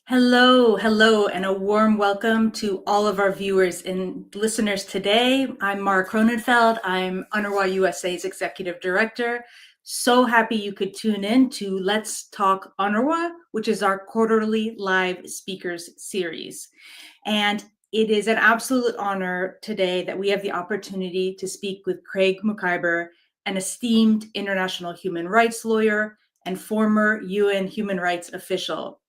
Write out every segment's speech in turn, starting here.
Hello, and a warm welcome to all of our viewers and listeners today. I'm Mara Kronenfeld. I'm UNRWA USA's Executive Director. So happy you could tune in to Let's Talk UNRWA, which is our quarterly live speakers series. And it is an absolute honor today that we have the opportunity to speak with Craig Mokhiber, an esteemed international human rights lawyer and former UN human rights official.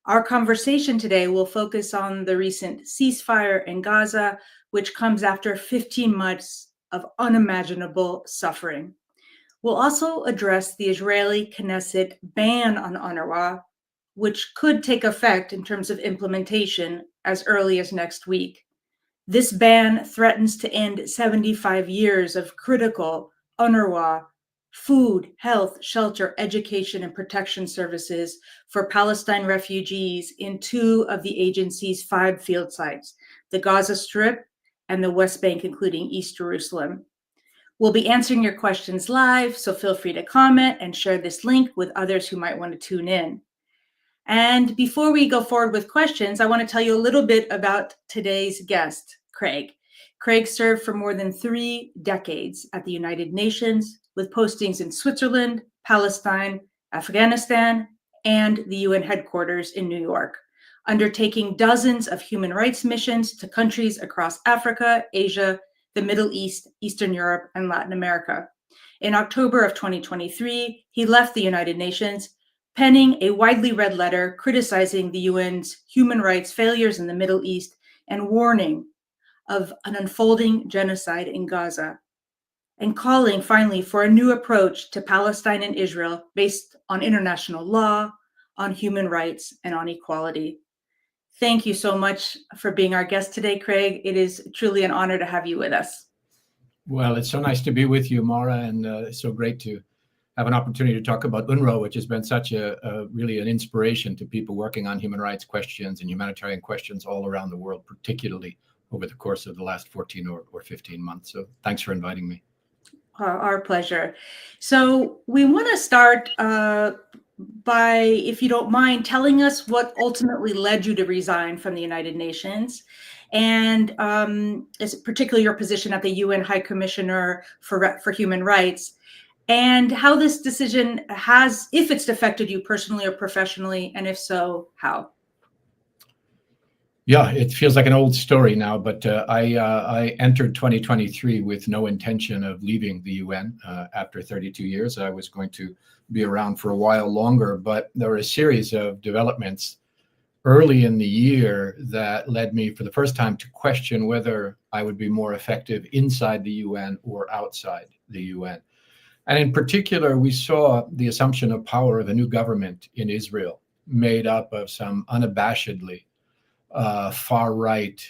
Our conversation today will focus on the recent ceasefire in Gaza, which comes after 15 months of unimaginable suffering. We'll also address the Israeli Knesset ban on UNRWA, which could take effect in terms of implementation as early as next week. This ban threatens to end 75 years of critical UNRWA food, health, shelter, education, and protection services for Palestine refugees in two of the agency's 5 field sites, the Gaza Strip and the West Bank, including East Jerusalem. We'll be answering your questions live, so feel free to comment and share this link with others who might want to tune in. And before we go forward with questions, I want to tell you a little bit about today's guest, Craig. Craig served for more than 3 decades at the United Nations, with postings in Switzerland, Palestine, Afghanistan, and the UN headquarters in New York, undertaking dozens of human rights missions to countries across Africa, Asia, the Middle East, Eastern Europe, and Latin America. In October of 2023, he left the United Nations, penning a widely read letter criticizing the UN's human rights failures in the Middle East and warning of an unfolding genocide in Gaza, and calling finally for a new approach to Palestine and Israel based on international law, on human rights, and on equality. Thank you so much for being our guest today, Craig. It is truly an honor to have you with us. Well, it's so nice to be with you, Mara, and it's so great to have an opportunity to talk about UNRWA, which has been such really an inspiration to people working on human rights questions and humanitarian questions all around the world, particularly over the course of the last 14 or 15 months. So thanks for inviting me. Our pleasure. So we want to start by, if you don't mind, telling us what ultimately led you to resign from the United Nations, and particularly your position at the UN High Commissioner for Human Rights, and how this decision has, if it's affected you personally or professionally, and if so, how? Yeah, it feels like an old story now, but I entered 2023 with no intention of leaving the UN after 32 years. I was going to be around for a while longer, but there were a series of developments early in the year that led me for the first time to question whether I would be more effective inside the UN or outside the UN. And in particular, we saw the assumption of power of a new government in Israel made up of some unabashedly far-right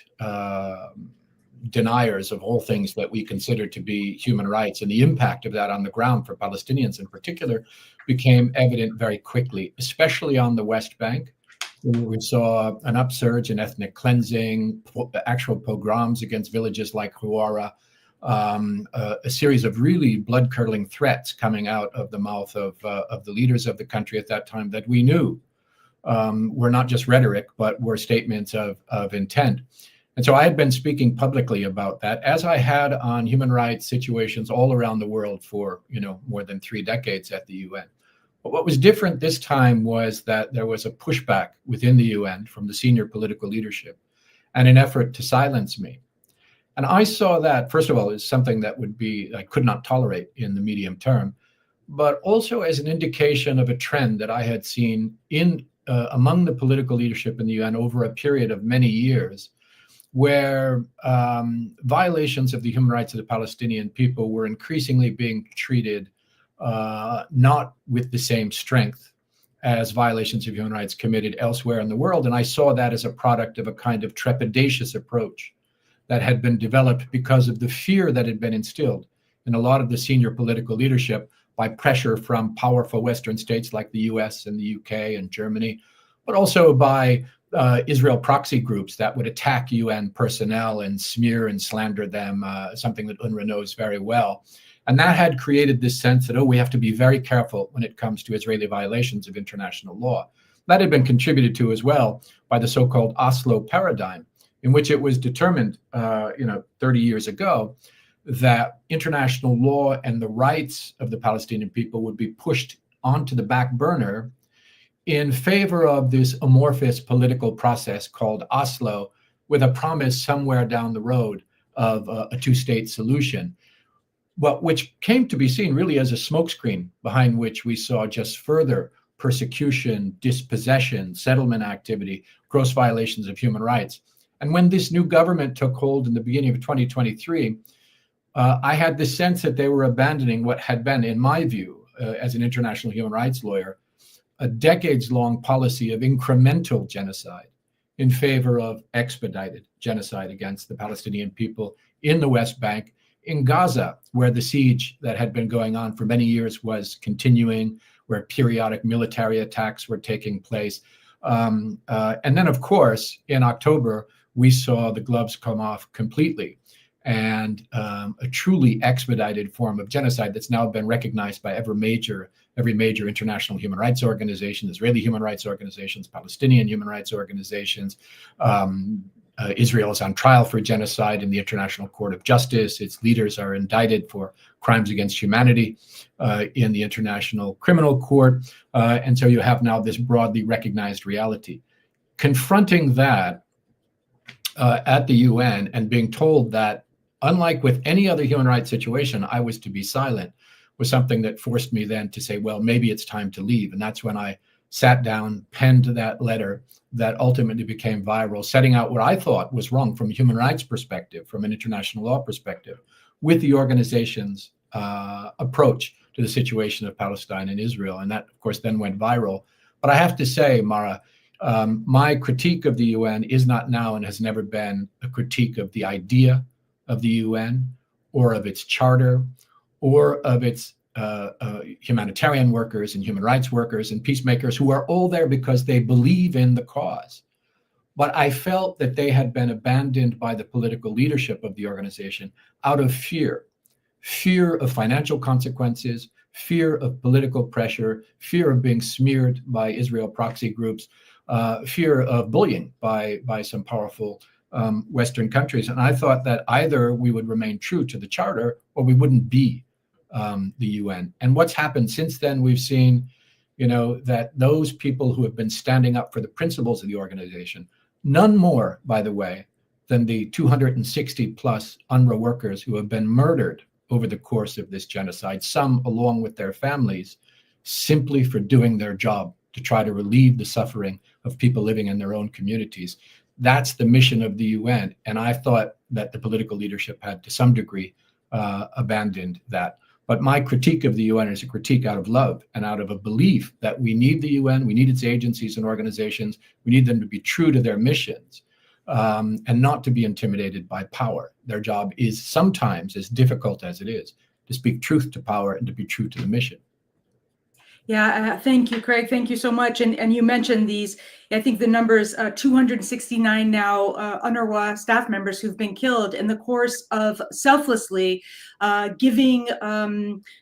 deniers of all things that we consider to be human rights. And the impact of that on the ground for Palestinians in particular became evident very quickly, especially on the West Bank, where we saw an upsurge in ethnic cleansing, actual pogroms against villages like Huwara, a series of really blood-curdling threats coming out of the mouth of the leaders of the country at that time that we knew were not just rhetoric, but were statements of intent. And so I had been speaking publicly about that, as I had on human rights situations all around the world for more than 3 decades at the UN. But what was different this time was that there was a pushback within the UN from the senior political leadership and an effort to silence me. And I saw that, first of all, as something that I could not tolerate in the medium term, but also as an indication of a trend that I had seen among the political leadership in the UN over a period of many years, where violations of the human rights of the Palestinian people were increasingly being treated not with the same strength as violations of human rights committed elsewhere in the world. And I saw that as a product of a kind of trepidatious approach that had been developed because of the fear that had been instilled in a lot of the senior political leadership by pressure from powerful Western states like the US and the UK and Germany, but also by Israel proxy groups that would attack UN personnel and smear and slander them, something that UNRWA knows very well. And that had created this sense that, we have to be very careful when it comes to Israeli violations of international law. That had been contributed to as well by the so-called Oslo paradigm, in which it was determined, 30 years ago, that international law and the rights of the Palestinian people would be pushed onto the back burner in favor of this amorphous political process called Oslo, with a promise somewhere down the road of a two-state solution, but which came to be seen really as a smokescreen behind which we saw just further persecution, dispossession, settlement activity, gross violations of human rights. And when this new government took hold in the beginning of 2023, I had the sense that they were abandoning what had been, in my view, as an international human rights lawyer, a decades-long policy of incremental genocide in favor of expedited genocide against the Palestinian people in the West Bank, in Gaza, where the siege that had been going on for many years was continuing, where periodic military attacks were taking place. And then, of course, in October, we saw the gloves come off completely, and a truly expedited form of genocide that's now been recognized by every major international human rights organization, Israeli human rights organizations, Palestinian human rights organizations. Israel is on trial for genocide in the International Court of Justice. Its leaders are indicted for crimes against humanity in the International Criminal Court. And so you have now this broadly recognized reality. Confronting that at the UN and being told that, unlike with any other human rights situation, I was to be silent, was something that forced me then to say, well, maybe it's time to leave. And that's when I sat down, penned that letter that ultimately became viral, setting out what I thought was wrong from a human rights perspective, from an international law perspective, with the organization's approach to the situation of Palestine and Israel. And that, of course, then went viral. But I have to say, Mara, my critique of the UN is not now and has never been a critique of the idea of the UN or of its charter or of its humanitarian workers and human rights workers and peacemakers who are all there because they believe in the cause. But I felt that they had been abandoned by the political leadership of the organization out of fear of financial consequences, fear of political pressure, fear of being smeared by Israel proxy groups, fear of bullying by some powerful Western countries. And I thought that either we would remain true to the charter or we wouldn't be the UN. And what's happened since then, we've seen, that those people who have been standing up for the principles of the organization, none more, by the way, than the 260 plus UNRWA workers who have been murdered over the course of this genocide, some along with their families, simply for doing their job to try to relieve the suffering of people living in their own communities. That's the mission of the UN. And I thought that the political leadership had, to some degree, abandoned that. But my critique of the UN is a critique out of love and out of a belief that we need the UN, we need its agencies and organizations, we need them to be true to their missions and not to be intimidated by power. Their job is sometimes, as difficult as it is, to speak truth to power and to be true to the mission. Yeah, thank you, Craig. Thank you so much. And you mentioned these, I think the numbers 269 now UNRWA staff members who've been killed in the course of selflessly giving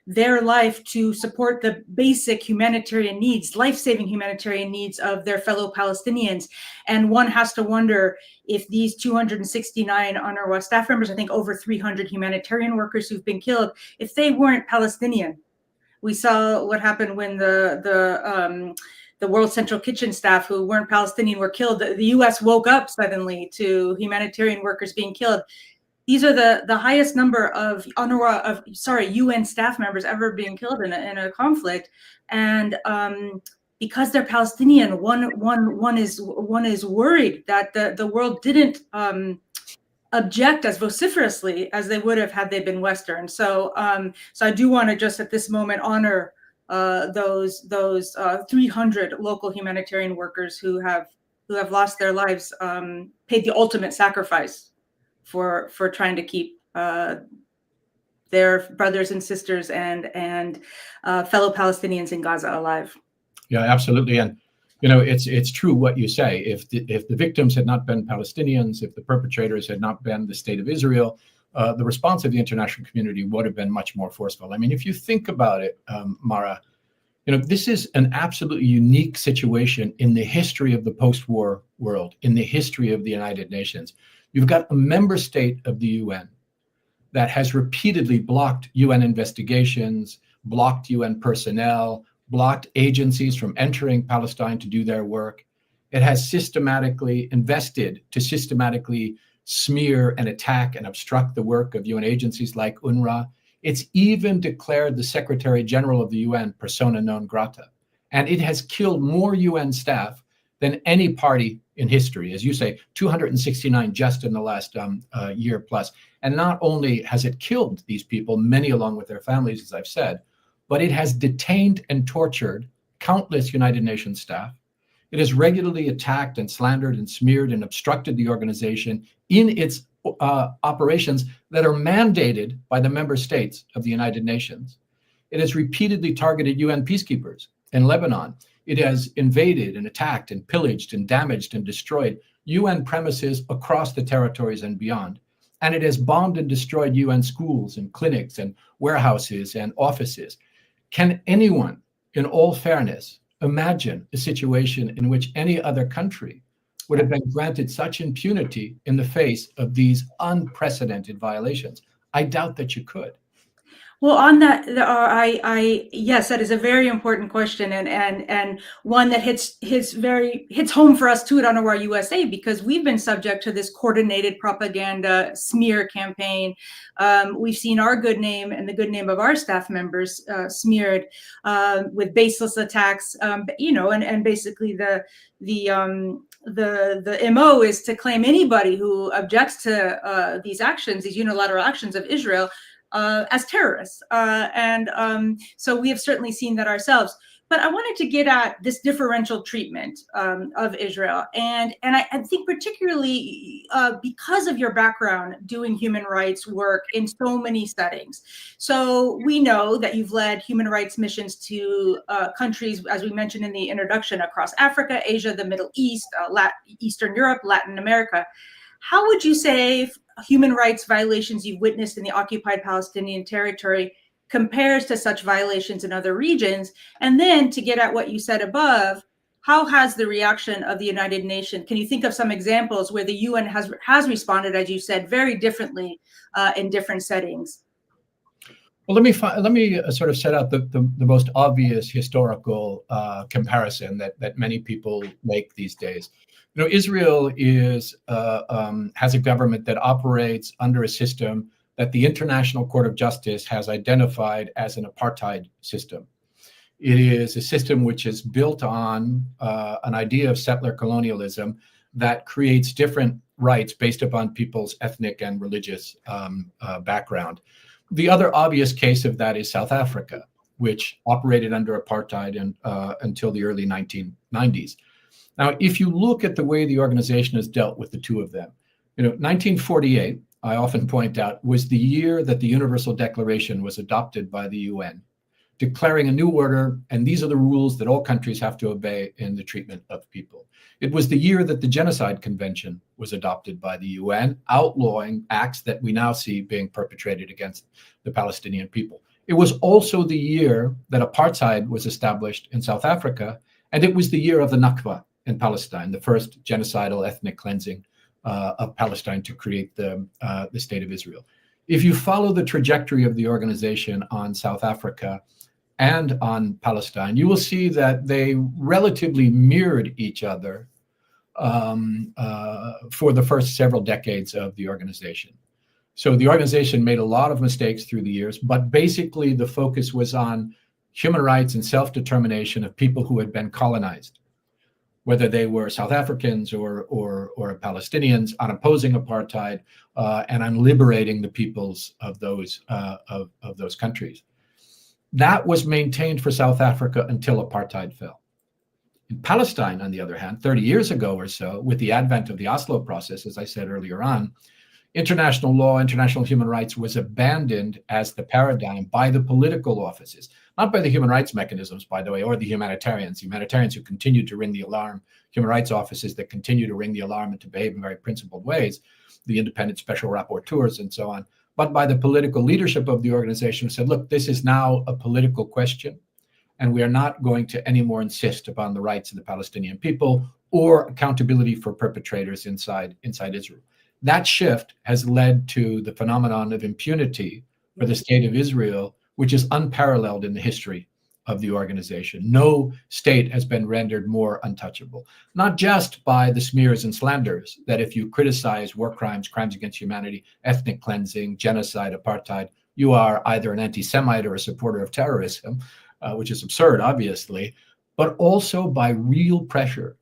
their life to support the basic humanitarian needs, life-saving humanitarian needs of their fellow Palestinians. And one has to wonder if these 269 UNRWA staff members, I think over 300 humanitarian workers who've been killed, if they weren't Palestinian. We saw what happened when the World Central Kitchen staff who weren't Palestinian were killed. The U.S. woke up suddenly to humanitarian workers being killed. These are the highest number of UN staff members ever being killed in a conflict, and because they're Palestinian, one is worried that the world didn't object as vociferously as they would have had they been Western. So I do want to just at this moment honor those 300 local humanitarian workers who have lost their lives, paid the ultimate sacrifice for trying to keep their brothers and sisters and fellow Palestinians in Gaza alive. Yeah, absolutely. And it's true what you say. If the victims had not been Palestinians, if the perpetrators had not been the state of Israel, the response of the international community would have been much more forceful. I mean, if you think about it, Mara, This is an absolutely unique situation in the history of the post-war world, in the history of the United Nations. You've got a member state of the UN that has repeatedly blocked UN investigations, blocked UN personnel, blocked agencies from entering Palestine to do their work. It has systematically invested to systematically smear and attack and obstruct the work of UN agencies like UNRWA. It's even declared the Secretary General of the UN persona non grata. And it has killed more UN staff than any party in history. As you say, 269 just in the last year plus. And not only has it killed these people, many along with their families, as I've said, but it has detained and tortured countless United Nations staff. It has regularly attacked and slandered and smeared and obstructed the organization in its operations that are mandated by the member states of the United Nations. It has repeatedly targeted UN peacekeepers in Lebanon. It has invaded and attacked and pillaged and damaged and destroyed UN premises across the territories and beyond. And it has bombed and destroyed UN schools and clinics and warehouses and offices. Can anyone, in all fairness, imagine a situation in which any other country would have been granted such impunity in the face of these unprecedented violations? I doubt that you could. Well, on that, yes, that is a very important question, and one that hits home for us too at UNRWA USA, because we've been subject to this coordinated propaganda smear campaign. We've seen our good name and the good name of our staff members smeared with baseless attacks, and basically the MO is to claim anybody who objects to these actions, these unilateral actions of Israel, as terrorists. So we have certainly seen that ourselves. But I wanted to get at this differential treatment of Israel. And I think particularly because of your background doing human rights work in so many settings. So we know that you've led human rights missions to countries, as we mentioned in the introduction, across Africa, Asia, the Middle East, Eastern Europe, Latin America. How would you say human rights violations you've witnessed in the occupied Palestinian territory compares to such violations in other regions? And then to get at what you said above, how has the reaction of the United Nations, can you think of some examples where the UN has responded, as you said, very differently in different settings? Well, let me sort of set out the most obvious historical comparison that many people make these days. Israel has a government that operates under a system that the International Court of Justice has identified as an apartheid system. It is a system which is built on an idea of settler colonialism that creates different rights based upon people's ethnic and religious background. The other obvious case of that is South Africa, which operated under apartheid until the early 1990s. Now, if you look at the way the organization has dealt with the two of them, 1948, I often point out, was the year that the Universal Declaration was adopted by the UN, declaring a new order, and these are the rules that all countries have to obey in the treatment of people. It was the year that the Genocide Convention was adopted by the UN, outlawing acts that we now see being perpetrated against the Palestinian people. It was also the year that apartheid was established in South Africa, and it was the year of the Nakba in Palestine, the first genocidal ethnic cleansing of Palestine to create the state of Israel. If you follow the trajectory of the organization on South Africa and on Palestine, you will see that they relatively mirrored each other for the first several decades of the organization. So the organization made a lot of mistakes through the years, but basically the focus was on human rights and self-determination of people who had been colonized, whether they were South Africans or Palestinians, on opposing apartheid and on liberating the peoples of those countries. That was maintained for South Africa until apartheid fell. In Palestine, on the other hand, 30 years ago or so, with the advent of the Oslo process, as I said earlier on, international law, international human rights was abandoned as the paradigm by the political offices, not by the human rights mechanisms, by the way, or the humanitarians who continue to ring the alarm, human rights offices that continue to ring the alarm and to behave in very principled ways, the independent special rapporteurs and so on, but by the political leadership of the organization who said, look, this is now a political question, and we are not going to anymore insist upon the rights of the Palestinian people or accountability for perpetrators inside Israel. That shift has led to the phenomenon of impunity for the state of Israel, which is unparalleled in the history of the organization. No state has been rendered more untouchable, not just by the smears and slanders that if you criticize war crimes, crimes against humanity, ethnic cleansing, genocide, apartheid, you are either an anti-Semite or a supporter of terrorism, which is absurd, obviously, but also by real pressure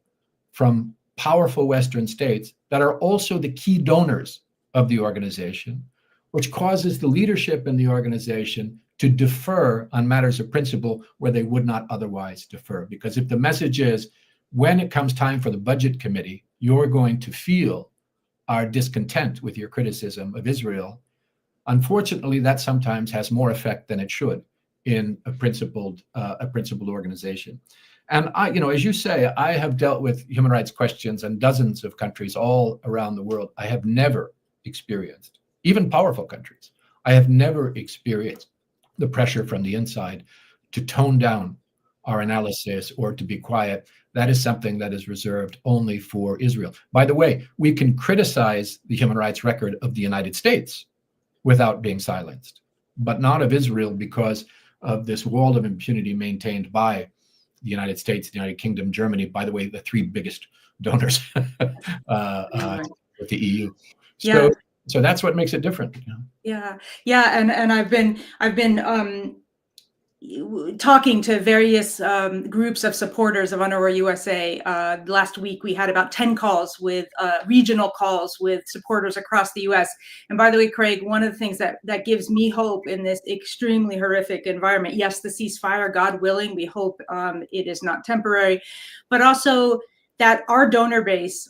from powerful Western states that are also the key donors of the organization, which causes the leadership in the organization to defer on matters of principle where they would not otherwise defer. Because if the message is, when it comes time for the budget committee, you're going to feel our discontent with your criticism of Israel, unfortunately, that sometimes has more effect than it should in a principled organization. And I, as you say, I have dealt with human rights questions in dozens of countries all around the world. I have never experienced, even powerful countries, I have never experienced the pressure from the inside to tone down our analysis or to be quiet. That is something that is reserved only for Israel. By the way, we can criticize the human rights record of the United States without being silenced, but not of Israel because of this wall of impunity maintained by the United States, the United Kingdom, Germany, by the way, the three biggest donors with the EU. So, so that's what makes it different. Yeah, and I've been talking to various groups of supporters of UNRWA USA. Last week, we had about 10 calls with regional calls with supporters across the US. And by the way, Craig, one of the things that gives me hope in this extremely horrific environment, yes, the ceasefire, God willing, we hope it is not temporary, but also that our donor base,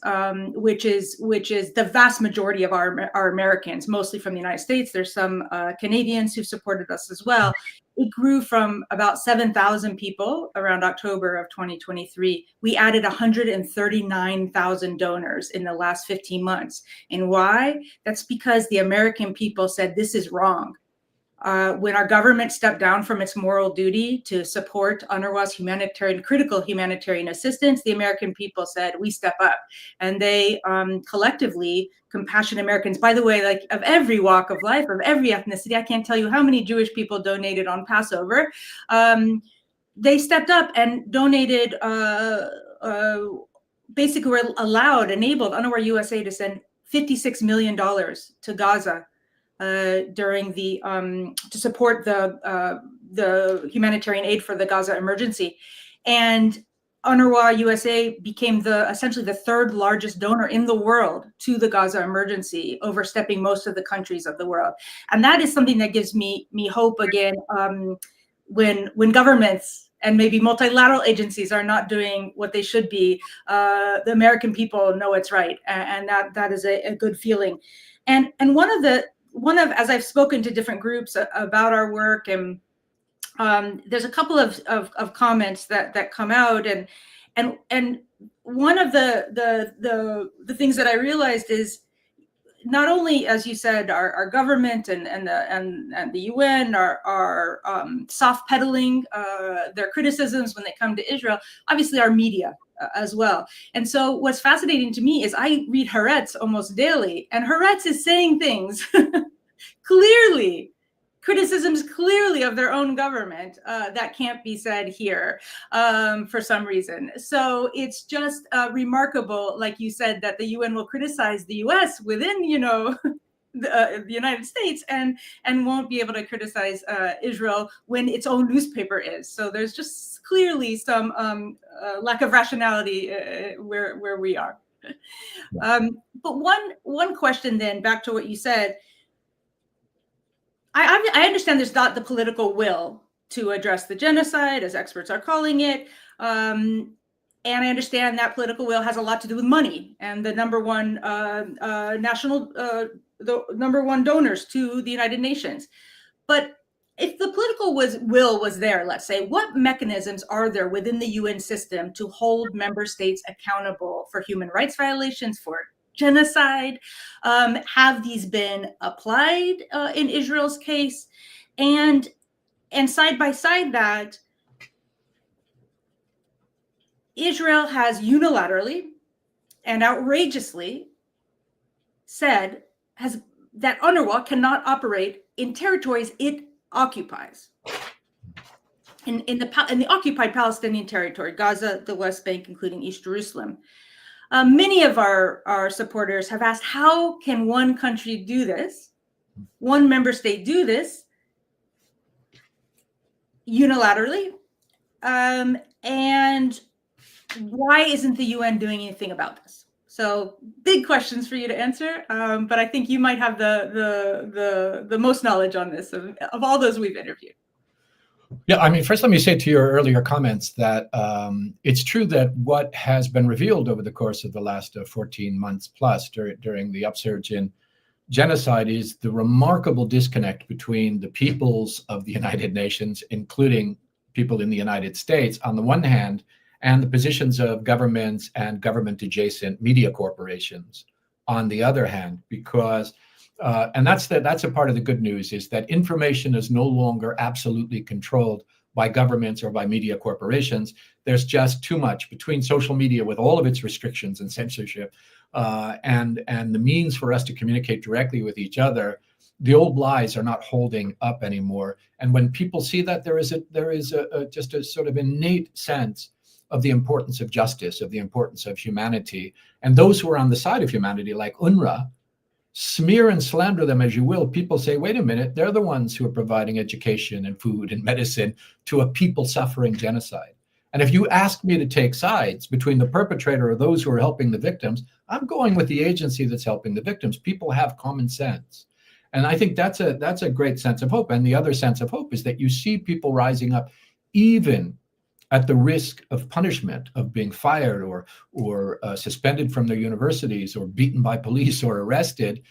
which is the vast majority of our Americans, mostly from the United States, there's some Canadians who supported us as well. It grew from about 7,000 people around October of 2023. We added 139,000 donors in the last 15 months. And why? That's because the American people said, this is wrong. When our government stepped down from its moral duty to support UNRWA's critical humanitarian assistance, the American people said, we step up. And they collectively, compassionate Americans, by the way, like of every walk of life, of every ethnicity, I can't tell you how many Jewish people donated on Passover. They stepped up and donated, basically were enabled UNRWA USA to send $56 million to Gaza during the to support the humanitarian aid for the Gaza emergency, and UNRWA USA became essentially the third largest donor in the world to the Gaza emergency, overstepping most of the countries of the world. And that is something that gives me hope again when governments and maybe multilateral agencies are not doing what they should be. The American people know it's right, and that is a good feeling. And one of as I've spoken to different groups about our work, and there's a couple of comments that come out, and one of the things that I realized is not only, as you said, our government and the UN are soft pedaling their criticisms when they come to Israel, obviously our media as well. And so what's fascinating to me is I read Haaretz almost daily, and Haaretz is saying things clearly, criticisms clearly of their own government that can't be said here for some reason. So it's just remarkable, like you said, that the UN will criticize the US within, the United States and won't be able to criticize Israel when its own newspaper is. So there's just clearly some lack of rationality where we are. But one question then, back to what you said, I understand there's not the political will to address the genocide, as experts are calling it. And I understand that political will has a lot to do with money and the number one the number one donors to the United Nations. But if the political will was there, let's say, what mechanisms are there within the UN system to hold member states accountable for human rights violations, for genocide? Have these been applied in Israel's case? And side by side that, Israel has unilaterally and outrageously said that UNRWA cannot operate in territories it occupies. In the occupied Palestinian territory, Gaza, the West Bank, including East Jerusalem. Many of our supporters have asked, how can one country do this, one member state do this unilaterally? And why isn't the UN doing anything about this? So big questions for you to answer, but I think you might have the most knowledge on this of all those we've interviewed. Yeah, I mean, first, let me say to your earlier comments that it's true that what has been revealed over the course of the last 14 months plus during the upsurge in genocide is the remarkable disconnect between the peoples of the United Nations, including people in the United States, on the one hand, and the positions of governments and government-adjacent media corporations on the other hand, because and that's a part of the good news, is that information is no longer absolutely controlled by governments or by media corporations. There's just too much between social media with all of its restrictions and censorship and the means for us to communicate directly with each other. The old lies are not holding up anymore. And when people see that, there is just a sort of innate sense of the importance of justice, of the importance of humanity. And those who are on the side of humanity, like UNRWA, smear and slander them as you will. People say, wait a minute, they're the ones who are providing education and food and medicine to a people suffering genocide. And if you ask me to take sides between the perpetrator or those who are helping the victims, I'm going with the agency that's helping the victims. People have common sense. And I think that's a great sense of hope. And the other sense of hope is that you see people rising up, even at the risk of punishment, of being fired or suspended from their universities or beaten by police or arrested,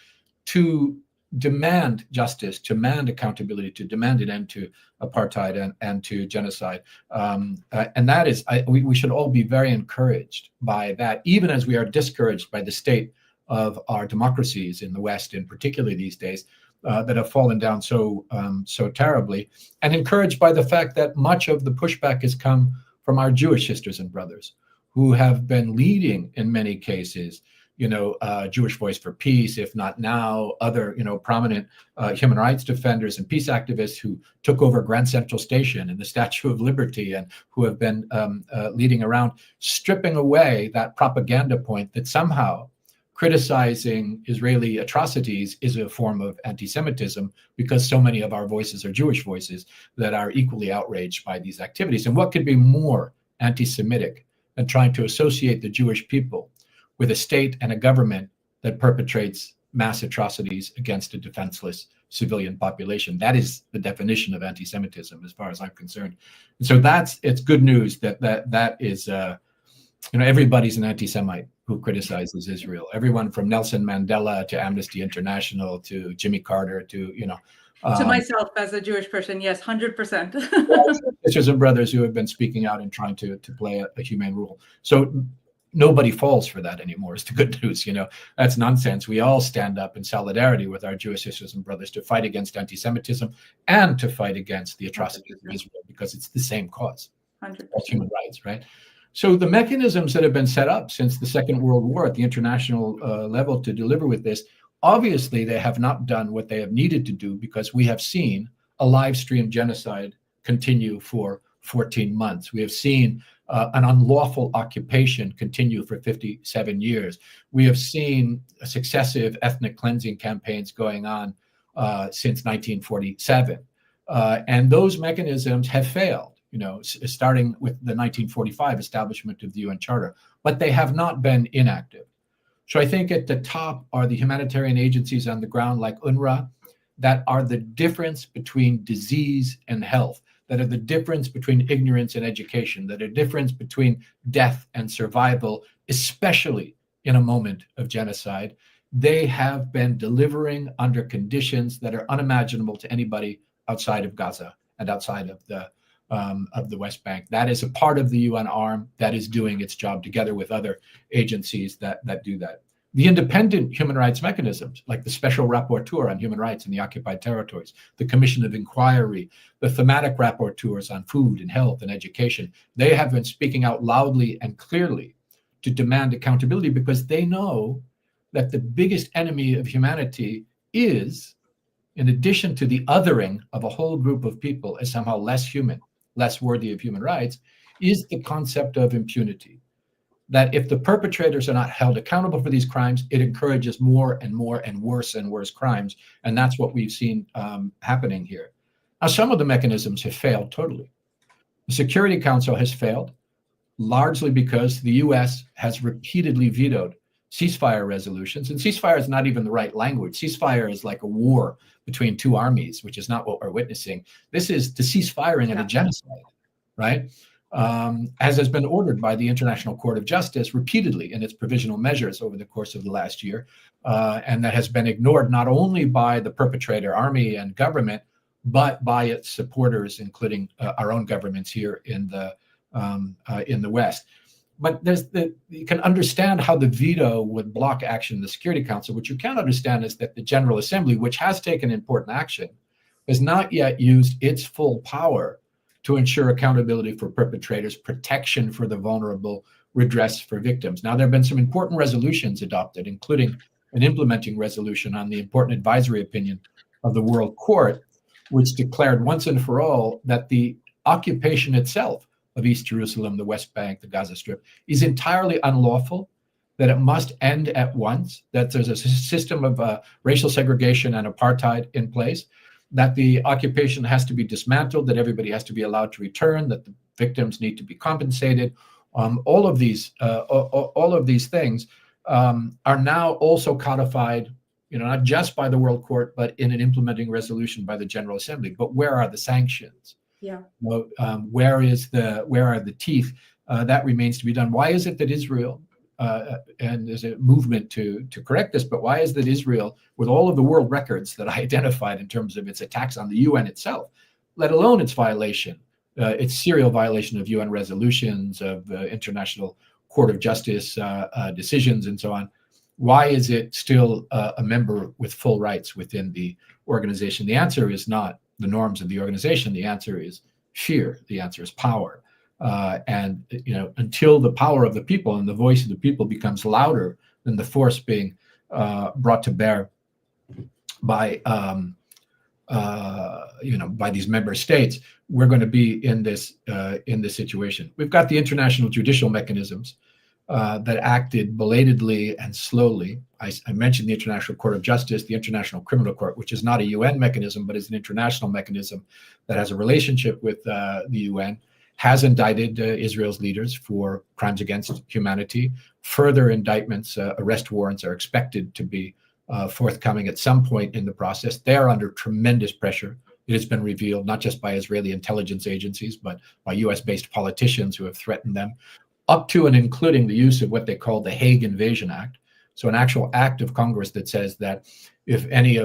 to demand justice, to demand accountability, to demand an end to apartheid and to genocide. And that is, we should all be very encouraged by that, even as we are discouraged by the state of our democracies in the West, in particular these days, that have fallen down so terribly, and encouraged by the fact that much of the pushback has come from our Jewish sisters and brothers, who have been leading in many cases, Jewish Voice for Peace, if not now, other, prominent human rights defenders and peace activists who took over Grand Central Station and the Statue of Liberty, and who have been leading around, stripping away that propaganda point that somehow criticizing Israeli atrocities is a form of anti-Semitism, because so many of our voices are Jewish voices that are equally outraged by these activities. And what could be more anti-Semitic than trying to associate the Jewish people with a state and a government that perpetrates mass atrocities against a defenseless civilian population? That is the definition of anti-Semitism, as far as I'm concerned. And so it's good news that is, everybody's an anti-Semite who criticizes Israel. Everyone from Nelson Mandela to Amnesty International to Jimmy Carter to, to myself as a Jewish person, yes, 100%. Sisters and brothers who have been speaking out and trying to play a humane role. So nobody falls for that anymore, is the good news. That's nonsense. We all stand up in solidarity with our Jewish sisters and brothers to fight against anti-Semitism and to fight against the atrocities of Israel, because it's the same cause. 100%. That's human rights, right? So the mechanisms that have been set up since the Second World War at the international level to deliver with this, obviously they have not done what they have needed to do, because we have seen a live stream genocide continue for 14 months. We have seen an unlawful occupation continue for 57 years. We have seen successive ethnic cleansing campaigns going on since 1947. And those mechanisms have failed, starting with the 1945 establishment of the UN Charter, but they have not been inactive. So I think at the top are the humanitarian agencies on the ground, like UNRWA, that are the difference between disease and health, that are the difference between ignorance and education, that are the difference between death and survival, especially in a moment of genocide. They have been delivering under conditions that are unimaginable to anybody outside of Gaza and outside of the West Bank. That is a part of the UN arm that is doing its job together with other agencies that do that. The independent human rights mechanisms, like the Special Rapporteur on Human Rights in the Occupied Territories, the Commission of Inquiry, the thematic rapporteurs on food and health and education, they have been speaking out loudly and clearly to demand accountability, because they know that the biggest enemy of humanity is, in addition to the othering of a whole group of people as somehow less human, less worthy of human rights, is the concept of impunity. That if the perpetrators are not held accountable for these crimes, it encourages more and more and worse crimes. And that's what we've seen happening here. Now, some of the mechanisms have failed totally. The Security Council has failed, largely because the US has repeatedly vetoed ceasefire resolutions. And ceasefire is not even the right language. Ceasefire is like a war between two armies, which is not what we're witnessing. This is to cease firing and a genocide, right? As has been ordered by the International Court of Justice repeatedly in its provisional measures over the course of the last year. And that has been ignored not only by the perpetrator army and government, but by its supporters, including our own governments here in the West. But you can understand how the veto would block action in the Security Council. What you can't understand is that the General Assembly, which has taken important action, has not yet used its full power to ensure accountability for perpetrators, protection for the vulnerable, redress for victims. Now, there have been some important resolutions adopted, including an implementing resolution on the important advisory opinion of the World Court, which declared once and for all that the occupation itself of East Jerusalem, the West Bank, the Gaza Strip, is entirely unlawful, that it must end at once, that there's a system of racial segregation and apartheid in place, that the occupation has to be dismantled, that everybody has to be allowed to return, that the victims need to be compensated. All of these things are now also codified, not just by the World Court, but in an implementing resolution by the General Assembly. But where are the sanctions? Yeah. Where are the teeth? That remains to be done. Why is it that Israel, and there's a movement to correct this, but why is that Israel, with all of the world records that I identified in terms of its attacks on the UN itself, let alone its violation, its serial violation of UN resolutions, of International Court of Justice decisions, and so on, why is it still a member with full rights within the organization? The answer is not the norms of the organization. The answer is fear. The answer is power. And until the power of the people and the voice of the people becomes louder than the force being brought to bear by by these member states, we're going to be in this situation. We've got the international judicial mechanisms that acted belatedly and slowly. I mentioned the International Court of Justice, the International Criminal Court, which is not a UN mechanism, but is an international mechanism that has a relationship with the UN, has indicted Israel's leaders for crimes against humanity. Further indictments, arrest warrants are expected to be forthcoming at some point in the process. They are under tremendous pressure. It has been revealed not just by Israeli intelligence agencies, but by US-based politicians who have threatened them, up to and including the use of what they call the Hague Invasion Act. So an actual act of Congress that says that if any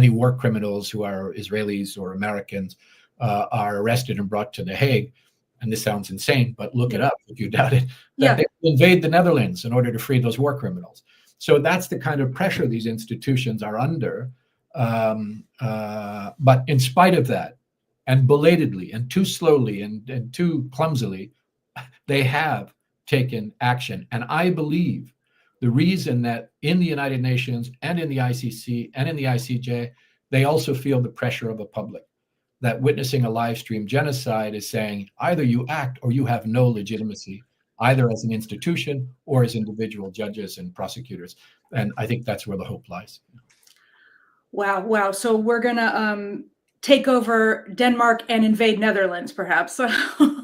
war criminals who are Israelis or Americans are arrested and brought to The Hague, and this sounds insane, but look it up if you doubt it, that they invade the Netherlands in order to free those war criminals. So that's the kind of pressure these institutions are under. But in spite of that, and belatedly, and too slowly, and too clumsily, they have taken action. And I believe the reason that in the United Nations and in the ICC and in the ICJ, they also feel the pressure of a public, that witnessing a live stream genocide is saying either you act or you have no legitimacy, either as an institution or as individual judges and prosecutors. And I think that's where the hope lies. Wow. So we're going to take over Denmark and invade Netherlands, perhaps.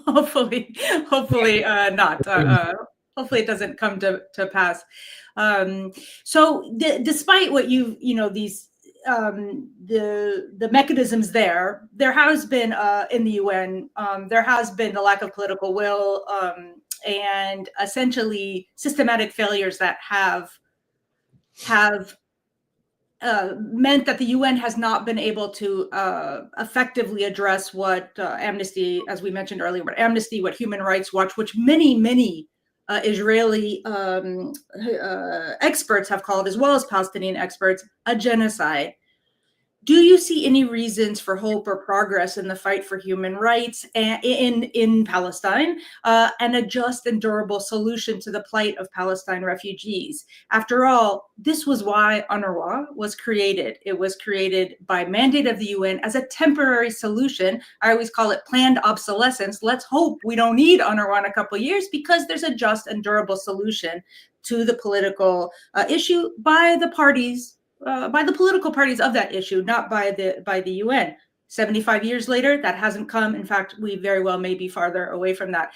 hopefully not. Hopefully it doesn't come to pass. So despite what these the mechanisms there has been in the UN, there has been a lack of political will and essentially systematic failures that have meant that the UN has not been able to effectively address what Amnesty, as we mentioned earlier, what Amnesty, what Human Rights Watch, which many Israeli experts have called, as well as Palestinian experts, a genocide. Do you see any reasons for hope or progress in the fight for human rights in Palestine, and a just and durable solution to the plight of Palestine refugees? After all, this was why UNRWA was created. It was created by mandate of the UN as a temporary solution. I always call it planned obsolescence. Let's hope we don't need UNRWA in a couple of years, because there's a just and durable solution to the political issue by the political parties of that issue, not by the UN. 75 years later, that hasn't come. In fact, we very well may be farther away from that.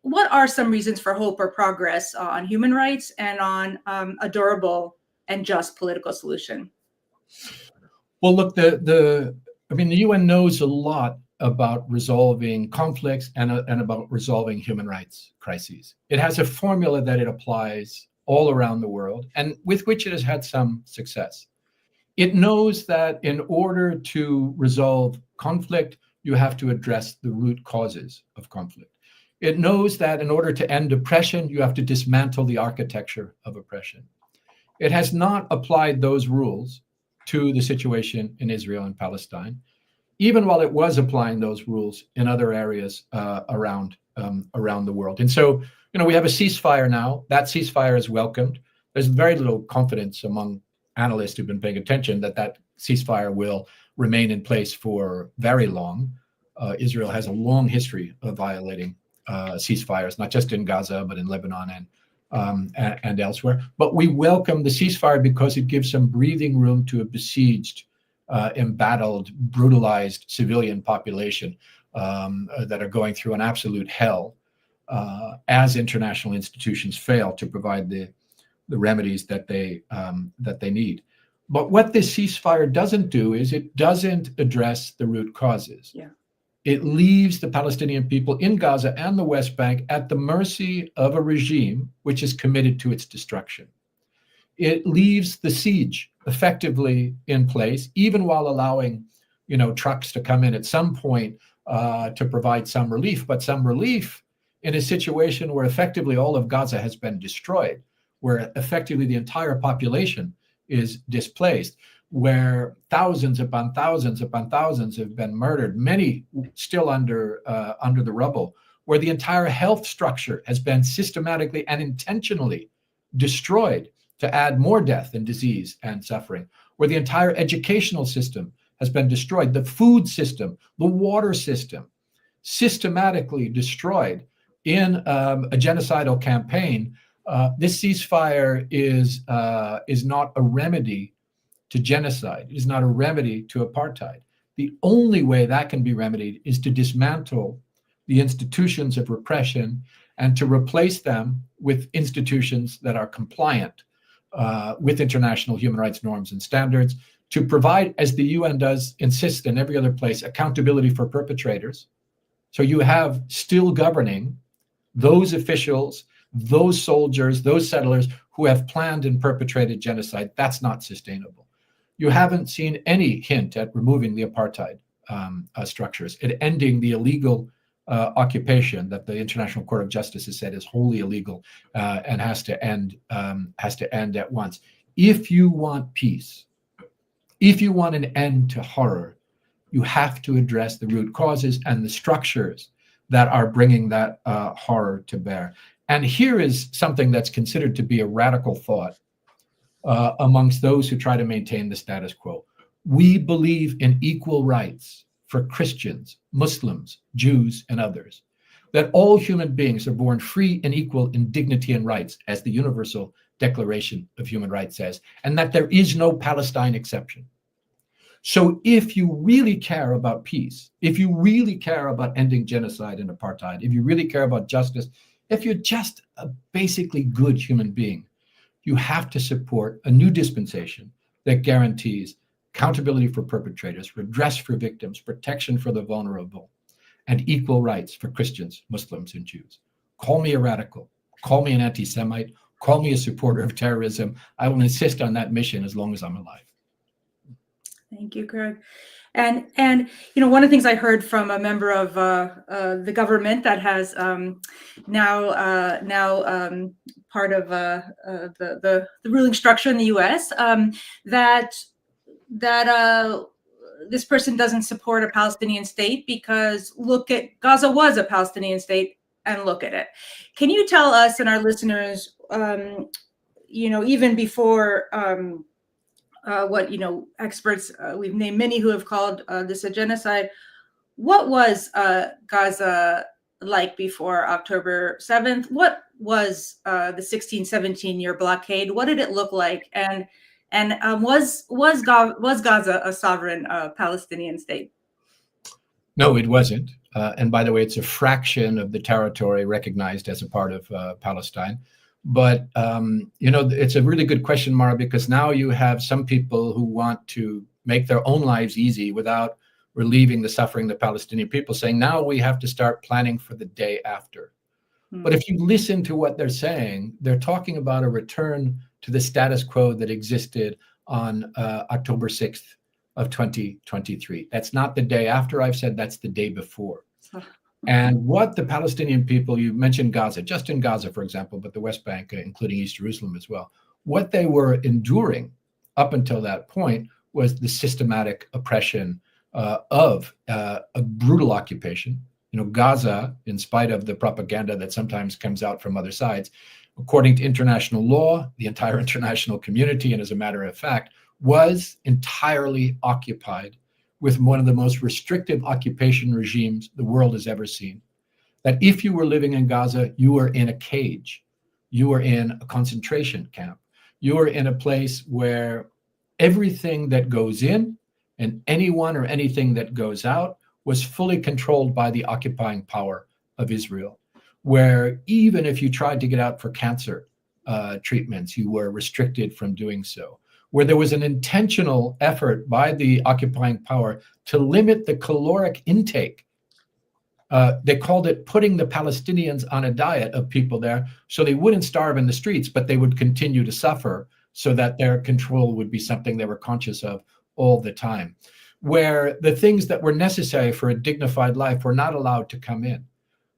What are some reasons for hope or progress on human rights and on a durable and just political solution? Well, look, the UN knows a lot about resolving conflicts and about resolving human rights crises. It has a formula that it applies all around the world, and with which it has had some success. It knows that in order to resolve conflict, you have to address the root causes of conflict. It knows that in order to end oppression, you have to dismantle the architecture of oppression. It has not applied those rules to the situation in Israel and Palestine, even while it was applying those rules in other areas around the world. And so, we have a ceasefire now. That ceasefire is welcomed. There's very little confidence among analysts who've been paying attention that ceasefire will remain in place for very long. Israel has a long history of violating ceasefires, not just in Gaza, but in Lebanon and elsewhere. But we welcome the ceasefire because it gives some breathing room to a besieged, embattled, brutalized civilian population that are going through an absolute hell as international institutions fail to provide the remedies that they need. But what this ceasefire doesn't do is it doesn't address the root causes. Yeah. It leaves the Palestinian people in Gaza and the West Bank at the mercy of a regime which is committed to its destruction. It leaves the siege effectively in place, even while allowing, trucks to come in at some point to provide some relief, but some relief in a situation where effectively all of Gaza has been destroyed, where effectively the entire population is displaced, where thousands upon thousands upon thousands have been murdered, many still under the rubble, where the entire health structure has been systematically and intentionally destroyed to add more death and disease and suffering, where the entire educational system has been destroyed, the food system, the water system, systematically destroyed in a genocidal campaign. This ceasefire is not a remedy to genocide. It is not a remedy to apartheid. The only way that can be remedied is to dismantle the institutions of repression and to replace them with institutions that are compliant with international human rights norms and standards, to provide, as the UN does insist in every other place, accountability for perpetrators. So you have still governing those officials, those soldiers, those settlers who have planned and perpetrated genocide. That's not sustainable. You haven't seen any hint at removing the apartheid structures, at ending the illegal occupation that the International Court of Justice has said is wholly illegal and has to end at once. If you want peace, if you want an end to horror, you have to address the root causes and the structures that are bringing that horror to bear. And here is something that's considered to be a radical thought amongst those who try to maintain the status quo. We believe in equal rights for Christians, Muslims, Jews, and others, that all human beings are born free and equal in dignity and rights, as the Universal Declaration of Human Rights says, and that there is no Palestine exception. So if you really care about peace, if you really care about ending genocide and apartheid, if you really care about justice, if you're just a basically good human being, you have to support a new dispensation that guarantees accountability for perpetrators, redress for victims, protection for the vulnerable, and equal rights for Christians, Muslims, and Jews. Call me a radical, call me an anti-Semite, call me a supporter of terrorism. I will insist on that mission as long as I'm alive. Thank you, Craig. And one of the things I heard from a member of the government that has now part of the ruling structure in the U.S. That this person doesn't support a Palestinian state because look at Gaza was a Palestinian state and look at it. Can you tell us and our listeners, even before what experts we've named many who have called this a genocide, what was Gaza like before October 7th? What was the 16-17-year blockade? What did it look like? And was Gaza a sovereign Palestinian state? No, it wasn't. And by the way, it's a fraction of the territory recognized as a part of Palestine. But, it's a really good question, Mara, because now you have some people who want to make their own lives easy without relieving the suffering of the Palestinian people, saying now we have to start planning for the day after. But if you listen to what they're saying, they're talking about a return to the status quo that existed on October 6th of 2023. That's not the day after. I've said that's the day before. And what the Palestinian people, you mentioned Gaza, just in Gaza, for example, but the West Bank, including East Jerusalem as well, what they were enduring up until that point was the systematic oppression of a brutal occupation. Gaza, in spite of the propaganda that sometimes comes out from other sides, according to international law, the entire international community, and as a matter of fact, was entirely occupied with one of the most restrictive occupation regimes the world has ever seen. That if you were living in Gaza, you were in a cage, you were in a concentration camp, you were in a place where everything that goes in and anyone or anything that goes out was fully controlled by the occupying power of Israel, where even if you tried to get out for cancer treatments, you were restricted from doing so, where there was an intentional effort by the occupying power to limit the caloric intake. They called it putting the Palestinians on a diet of people there so they wouldn't starve in the streets, but they would continue to suffer so that their control would be something they were conscious of all the time, where the things that were necessary for a dignified life were not allowed to come in,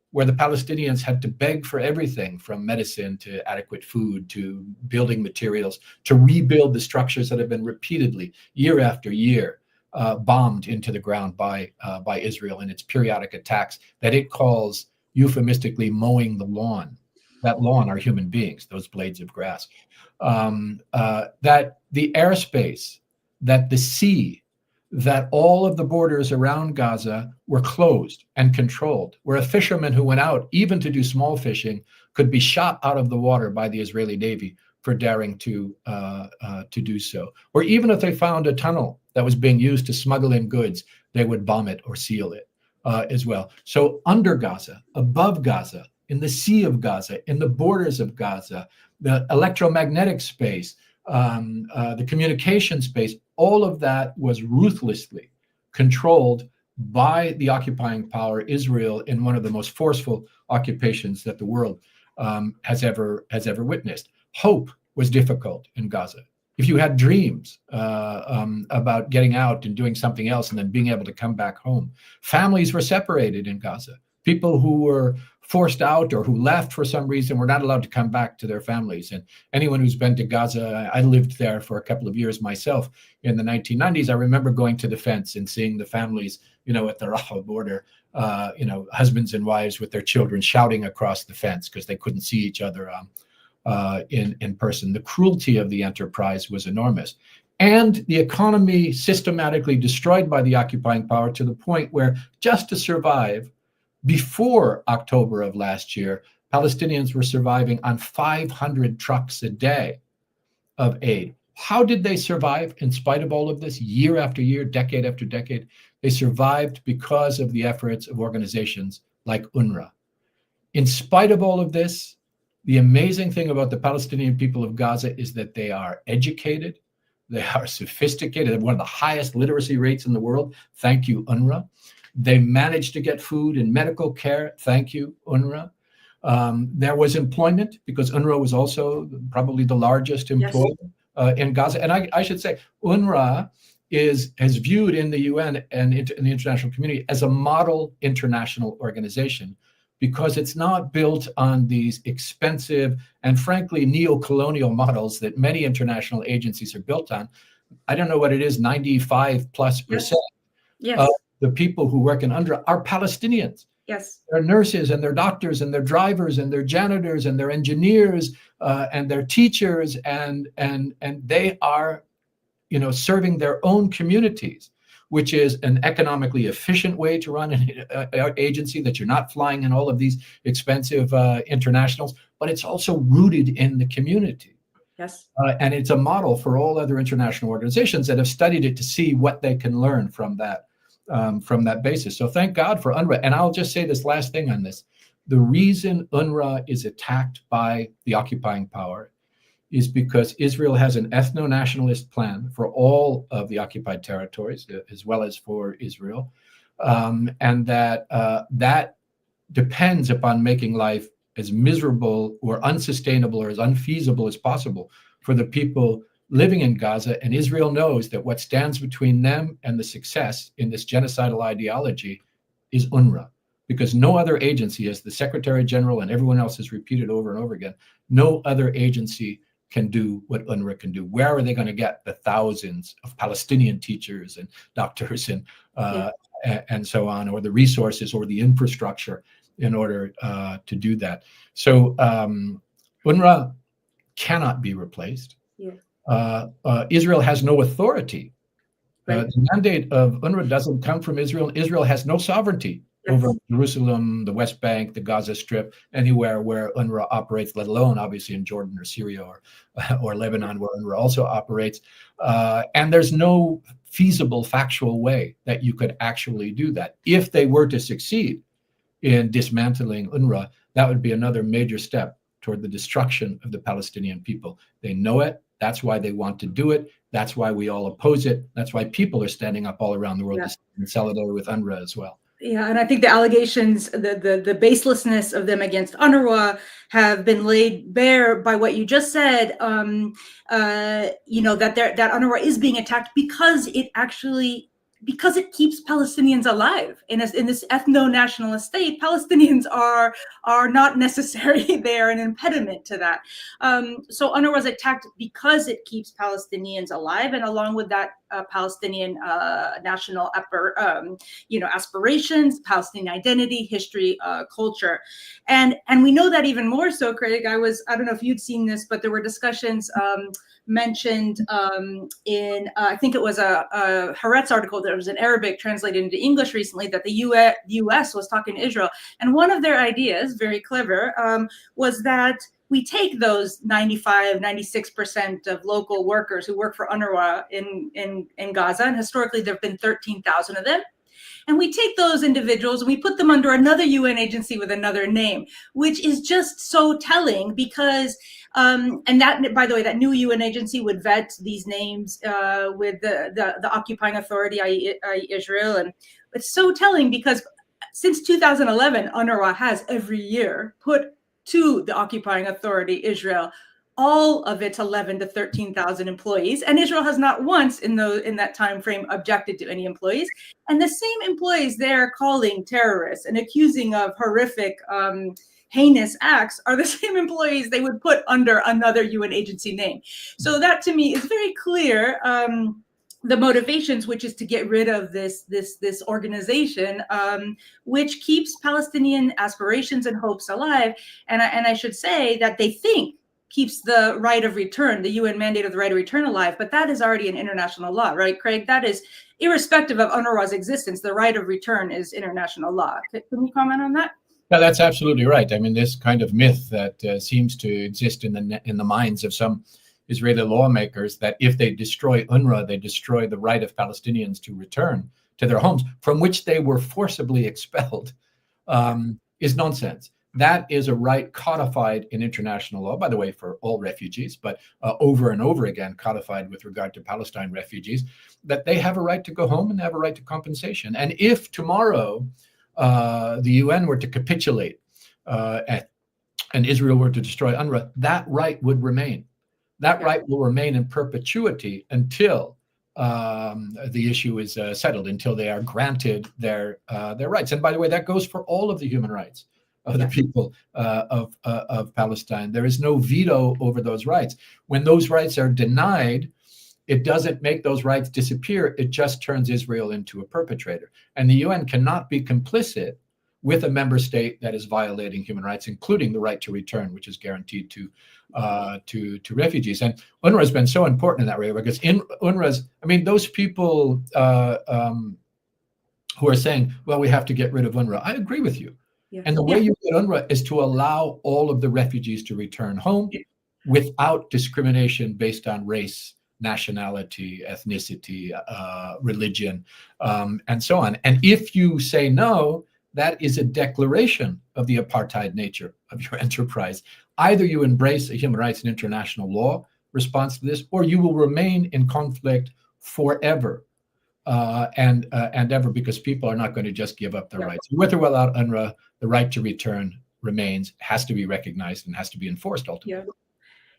where the Palestinians had to beg for everything from medicine to adequate food to building materials to rebuild the structures that have been repeatedly, year after year, bombed into the ground by Israel in its periodic attacks that it calls euphemistically mowing the lawn. That lawn are human beings, those blades of grass. That the airspace, that the sea, that all of the borders around Gaza were closed and controlled, where a fisherman who went out, even to do small fishing, could be shot out of the water by the Israeli Navy for daring to do so. Or even if they found a tunnel that was being used to smuggle in goods, they would bomb it or seal it as well. So under Gaza, above Gaza, in the Sea of Gaza, in the borders of Gaza, the electromagnetic space, the communication space, all of that was ruthlessly controlled by the occupying power, Israel, in one of the most forceful occupations that the world has ever witnessed. Hope was difficult in Gaza. If you had dreams about getting out and doing something else and then being able to come back home, families were separated in Gaza. People who were forced out or who left for some reason were not allowed to come back to their families. And anyone who's been to Gaza, I lived there for a couple of years myself in the 1990s. I remember going to the fence and seeing the families, at the Rafah border, husbands and wives with their children shouting across the fence because they couldn't see each other in person. The cruelty of the enterprise was enormous. And the economy systematically destroyed by the occupying power to the point where just to survive, before October of last year, Palestinians were surviving on 500 trucks a day of aid. How did they survive in spite of all of this, year after year, decade after decade? They survived because of the efforts of organizations like UNRWA. In spite of all of this, the amazing thing about the Palestinian people of Gaza is that they are educated, they are sophisticated, they have one of the highest literacy rates in the world. Thank you, UNRWA. They managed to get food and medical care. Thank you, UNRWA. There was employment because UNRWA was also probably the largest employer in Gaza. And I should say, UNRWA has viewed in the UN and in the international community as a model international organization, because it's not built on these expensive and frankly neo-colonial models that many international agencies are built on. I don't know what it is, 95+% Yes. of the people who work in UNRWA are Palestinians. Yes. They're nurses and they're doctors and they're drivers and they're janitors and they're engineers and they're teachers, and they are, serving their own communities, which is an economically efficient way to run an agency, that you're not flying in all of these expensive internationals, but it's also rooted in the community. Yes. And it's a model for all other international organizations that have studied it to see what they can learn from that basis. So thank God for UNRWA. And I'll just say this last thing on this. The reason UNRWA is attacked by the occupying power is because Israel has an ethno-nationalist plan for all of the occupied territories, as well as for Israel. And that depends upon making life as miserable or unsustainable or as unfeasible as possible for the people living in Gaza. And Israel knows that what stands between them and the success in this genocidal ideology is UNRWA, because no other agency, as the Secretary General and everyone else has repeated over and over again, no other agency can do what UNRWA can do. Where are they going to get the thousands of Palestinian teachers and doctors and so on, or the resources or the infrastructure in order to do that? So UNRWA cannot be replaced. Yeah. Israel has no authority. Right. The mandate of UNRWA doesn't come from Israel. Israel has no sovereignty over Jerusalem, the West Bank, the Gaza Strip, anywhere where UNRWA operates, let alone obviously in Jordan or Syria or Lebanon, where UNRWA also operates. And there's no feasible, factual way that you could actually do that. If they were to succeed in dismantling UNRWA, that would be another major step toward the destruction of the Palestinian people. They know it. That's why they want to do it. That's why we all oppose it. That's why people are standing up all around the world to stand in solidarity with UNRWA as well. Yeah, and I think the allegations, the baselessness of them against UNRWA have been laid bare by what you just said. That UNRWA is being attacked because it keeps Palestinians alive in this ethno-nationalist state. Palestinians are not necessary; they are an impediment to that. So UNRWA is attacked because it keeps Palestinians alive, and along with that, Palestinian national aspirations, Palestinian identity, history, culture, and we know that even more so, Craig. I don't know if you'd seen this, but there were discussions mentioned in I think it was a Haaretz article that was in Arabic translated into English recently, that the U.S. was talking to Israel, and one of their ideas, very clever, was that we take those 96% of local workers who work for UNRWA in Gaza, and historically there have been 13,000 of them, and we take those individuals and we put them under another UN agency with another name, which is just so telling, because and that, by the way, that new UN agency would vet these names with the occupying authority, i.e. Israel. And it's so telling because since 2011, UNRWA has every year put to the occupying authority, Israel, all of its 11 to 13,000 employees, and Israel has not once in that time frame objected to any employees. And the same employees they're calling terrorists and accusing of horrific, heinous acts are the same employees they would put under another UN agency name. So that to me is very clear. The motivations, which is to get rid of this organization, which keeps Palestinian aspirations and hopes alive. And I should say that they think keeps the right of return, the UN mandate of the right of return, alive, but that is already an international law, right, Craig? That is irrespective of UNRWA's existence. The right of return is international law. Can you comment on that? Yeah, that's absolutely right. I mean, this kind of myth that seems to exist in the minds of some Israeli lawmakers, that if they destroy UNRWA, they destroy the right of Palestinians to return to their homes from which they were forcibly expelled, is nonsense. That is a right codified in international law, by the way, for all refugees, but over and over again codified with regard to Palestine refugees, that they have a right to go home and have a right to compensation. And if tomorrow the UN were to capitulate and Israel were to destroy UNRWA, that right would remain. That right will remain in perpetuity until the issue is settled, until they are granted their rights. And by the way, that goes for all of the human rights of the people of Palestine. There is no veto over those rights. When those rights are denied, it doesn't make those rights disappear. It just turns Israel into a perpetrator. And the UN cannot be complicit with a member state that is violating human rights, including the right to return, which is guaranteed to refugees. And UNRWA has been so important in that way, because in UNRWA's, I mean, those people who are saying, well, we have to get rid of UNRWA, I agree with you. Yeah. And the way you get UNRWA is to allow all of the refugees to return home without discrimination based on race, nationality, ethnicity, religion, and so on. And if you say no, that is a declaration of the apartheid nature of your enterprise. Either you embrace a human rights and international law response to this, or you will remain in conflict forever and ever, because people are not going to just give up their rights. With or without UNRWA, the right to return remains, has to be recognized, and has to be enforced ultimately.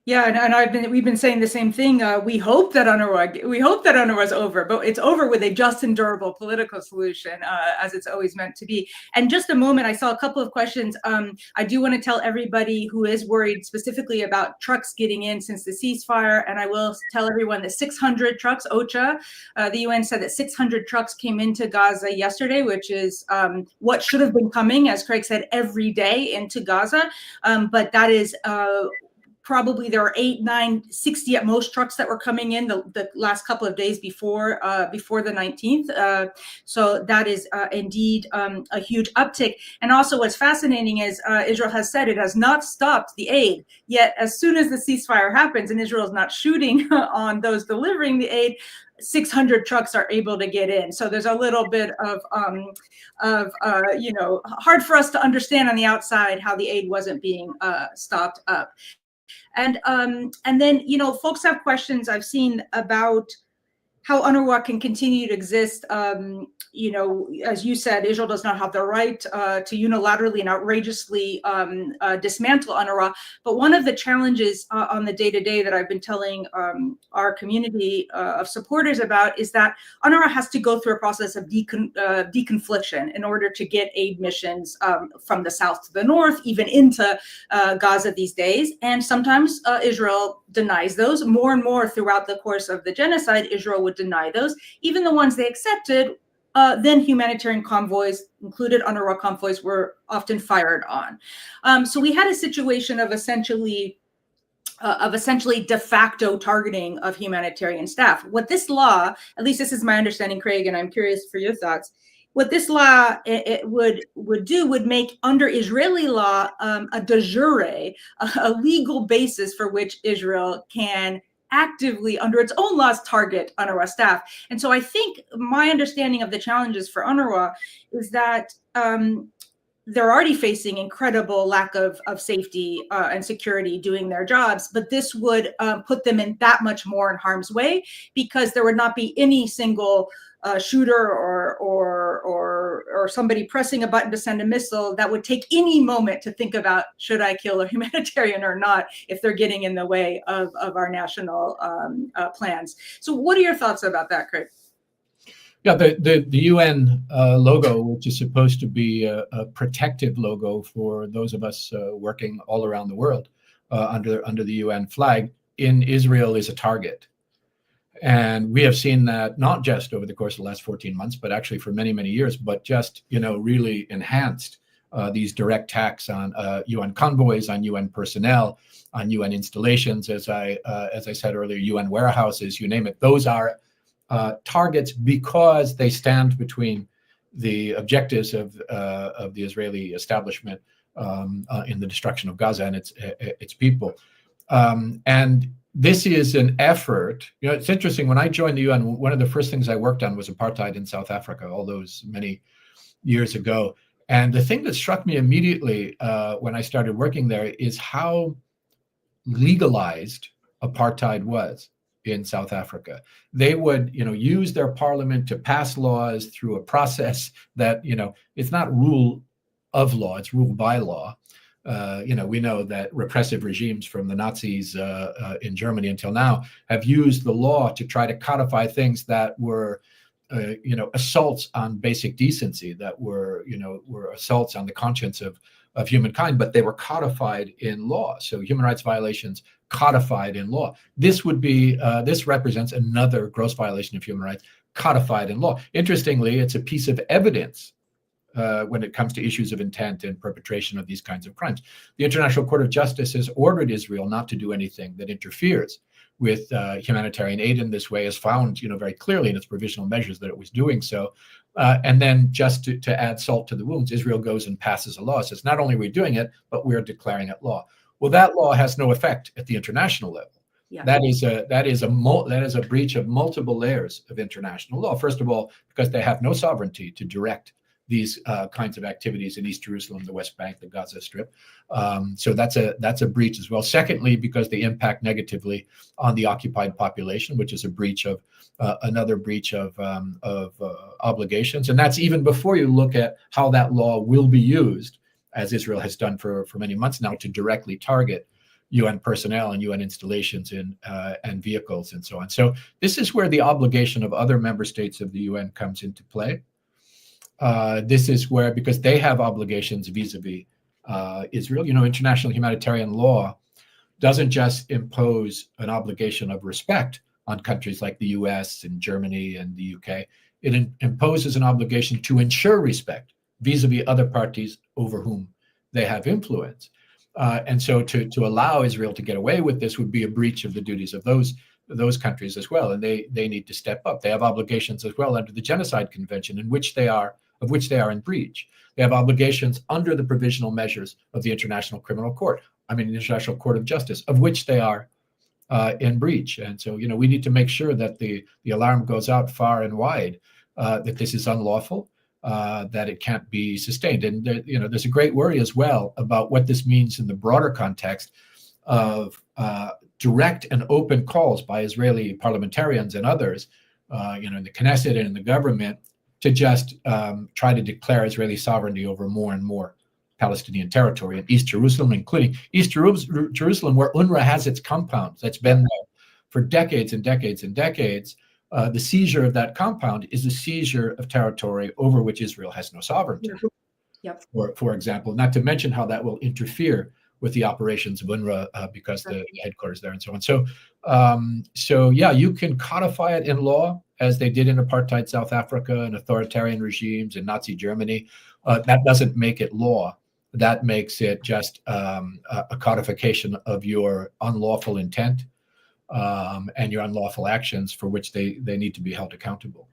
Yeah, and we've been saying the same thing. We hope that UNRWA is over, but it's over with a just and durable political solution, as it's always meant to be. And just a moment, I saw a couple of questions. I do want to tell everybody who is worried specifically about trucks getting in since the ceasefire, and I will tell everyone that 600 trucks, OCHA, the UN said that 600 trucks came into Gaza yesterday, which is what should have been coming, as Craig said, every day into Gaza. But that is probably there are 8, 9, 60 at most trucks that were coming in the last couple of days before the 19th. So that is indeed a huge uptick. And also what's fascinating is Israel has said it has not stopped the aid. Yet as soon as the ceasefire happens and Israel is not shooting on those delivering the aid, 600 trucks are able to get in. So there's a little bit of hard for us to understand on the outside how the aid wasn't being stopped up. And then, folks have questions I've seen about how UNRWA can continue to exist. As you said, Israel does not have the right to unilaterally and outrageously dismantle UNRWA. But one of the challenges on the day-to-day that I've been telling our community of supporters about is that UNRWA has to go through a process of deconfliction in order to get aid missions from the south to the north, even into Gaza these days. And sometimes Israel denies those. More and more throughout the course of the genocide, Israel would deny those. Even the ones they accepted, then humanitarian convoys, included UNRWA convoys, were often fired on. So we had a situation of essentially de facto targeting of humanitarian staff. What this law, at least this is my understanding, Craig, and I'm curious for your thoughts, what this law would make, under Israeli law, a de jure, a legal basis for which Israel can actively, under its own laws, target UNRWA staff. And so I think my understanding of the challenges for UNRWA is that they're already facing incredible lack of safety and security doing their jobs, but this would put them in that much more in harm's way, because there would not be any single shooter or somebody pressing a button to send a missile that would take any moment to think about, should I kill a humanitarian or not, if they're getting in the way of our national plans. So what are your thoughts about that, Craig? Yeah, the UN logo, which is supposed to be a protective logo for those of us working all around the world under the UN flag, in Israel is a target. And we have seen that not just over the course of the last 14 months, but actually for many, many years, but just, really enhanced these direct attacks on UN convoys, on UN personnel, on UN installations, as I said earlier, UN warehouses, you name it. Those are targets because they stand between the objectives of the Israeli establishment in the destruction of Gaza and its people. And this is an effort. It's interesting. When I joined the UN, one of the first things I worked on was apartheid in South Africa, all those many years ago. And the thing that struck me immediately when I started working there is how legalized apartheid was in South Africa. They would, use their parliament to pass laws through a process that, it's not rule of law, it's rule by law. We know that repressive regimes from the Nazis in Germany until now have used the law to try to codify things that were, assaults on basic decency, that were assaults on the conscience of humankind, but they were codified in law. So human rights violations codified in law. This represents another gross violation of human rights codified in law. Interestingly, it's a piece of evidence when it comes to issues of intent and perpetration of these kinds of crimes. The International Court of Justice has ordered Israel not to do anything that interferes with humanitarian aid in this way, has found, very clearly in its provisional measures that it was doing so. And then just to add salt to the wounds, Israel goes and passes a law. It says, not only are we doing it, but we're declaring it law. Well, that law has no effect at the international level. Yeah. That is a breach of multiple layers of international law. First of all, because they have no sovereignty to direct these kinds of activities in East Jerusalem, the West Bank, the Gaza Strip. So that's a breach as well. Secondly, because they impact negatively on the occupied population, which is another breach of obligations. And that's even before you look at how that law will be used, as Israel has done for many months now, to directly target UN personnel and UN installations and vehicles and so on. So this is where the obligation of other member states of the UN comes into play. This is where, because they have obligations vis-a-vis Israel, international humanitarian law doesn't just impose an obligation of respect on countries like the US and Germany and the UK. It imposes an obligation to ensure respect vis-a-vis other parties over whom they have influence. And so to allow Israel to get away with this would be a breach of the duties of those countries as well. And they need to step up. They have obligations as well under the Genocide Convention, of which they are in breach. They have obligations under the provisional measures of the International Court of Justice, of which they are in breach. And so, we need to make sure that the alarm goes out far and wide, that this is unlawful, that it can't be sustained. And there's a great worry as well about what this means in the broader context of direct and open calls by Israeli parliamentarians and others, in the Knesset and in the government, to just try to declare Israeli sovereignty over more and more Palestinian territory in East Jerusalem, including East Jerusalem, where UNRWA has its compound that's been there for decades and decades and decades. The seizure of that compound is a seizure of territory over which Israel has no sovereignty. Yep. For example, not to mention how that will interfere with the operations of UNRWA because the headquarters there and so on. So you can codify it in law, as they did in apartheid South Africa and authoritarian regimes in Nazi Germany. That doesn't make it law. That makes it just a codification of your unlawful intent and your unlawful actions for which they need to be held accountable.